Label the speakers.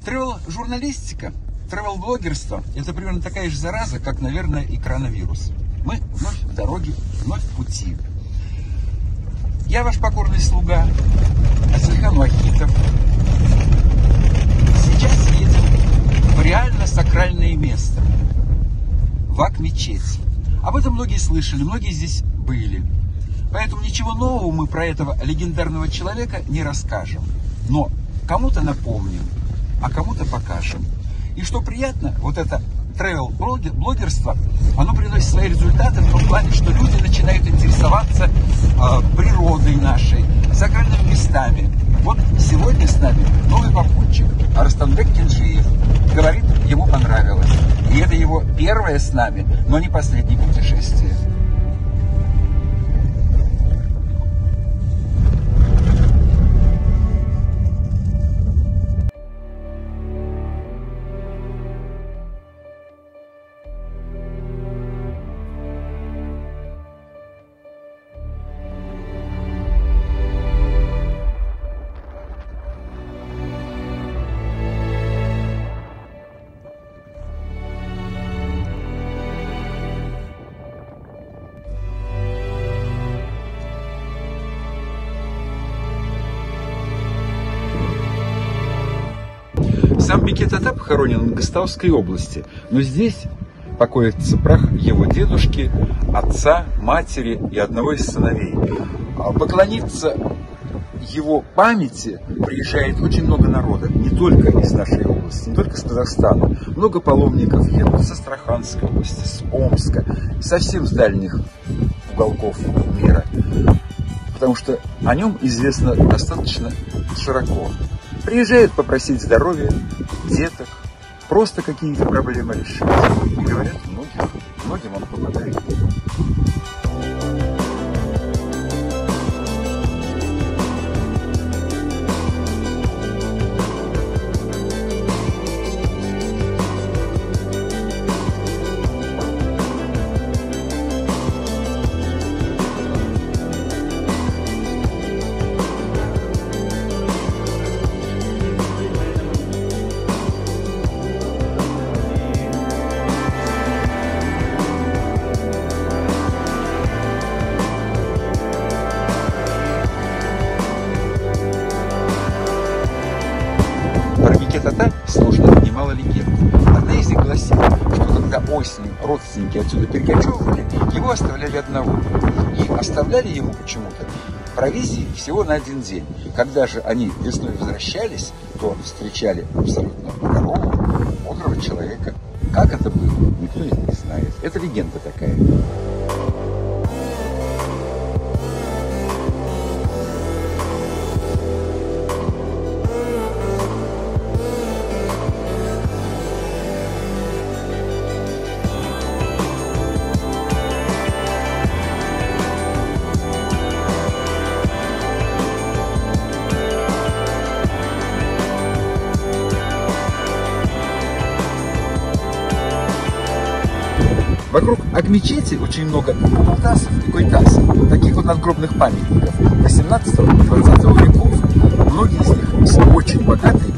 Speaker 1: Тревел-журналистика, тревел-блогерство – это примерно такая же зараза, как, наверное, и коронавирус. Мы вновь в дороге, вновь в пути. Я ваш покорный слуга, Асельхан Вахитов. Сейчас едем в реально сакральное место, в Ак-мечеть. Об этом многие слышали, многие здесь были. Поэтому ничего нового мы про этого легендарного человека не расскажем. Но кому-то напомним, а кому-то покажем. И что приятно, вот это тревел-блогерство, оно приносит свои результаты в том плане, что люди начинают интересоваться природой нашей, сакральными местами. Вот сегодня с нами новый попутчик Арыстанбек Кенжиев. Говорит, ему понравилось. И это его первое с нами, но не последнее путешествие. Сам Бекет Ата похоронен в Мангыстауской области, но здесь покоится прах его дедушки, отца, матери и одного из сыновей. Поклониться его памяти приезжает очень много народа, не только из нашей области, не только с Казахстана. Много паломников едут с Астраханской области, с Омска, совсем с дальних уголков мира, потому что о нем известно достаточно широко. Приезжают попросить здоровья, деток, просто какие-то проблемы решить. И говорят, многим он помогает. Ата сложно немало легенд. Одна из них гласит, что когда осенью родственники отсюда перекочевывали, его оставляли одного. И оставляли ему почему-то провизии всего на один день. Когда же они весной возвращались, то встречали абсолютно здорового, бодрого человека. Как это было, никто не знает. Это легенда такая. Вокруг Ак-мечети очень много култасов и койтасов, таких вот надгробных памятников 18-20 веков. Многие из них с очень богатой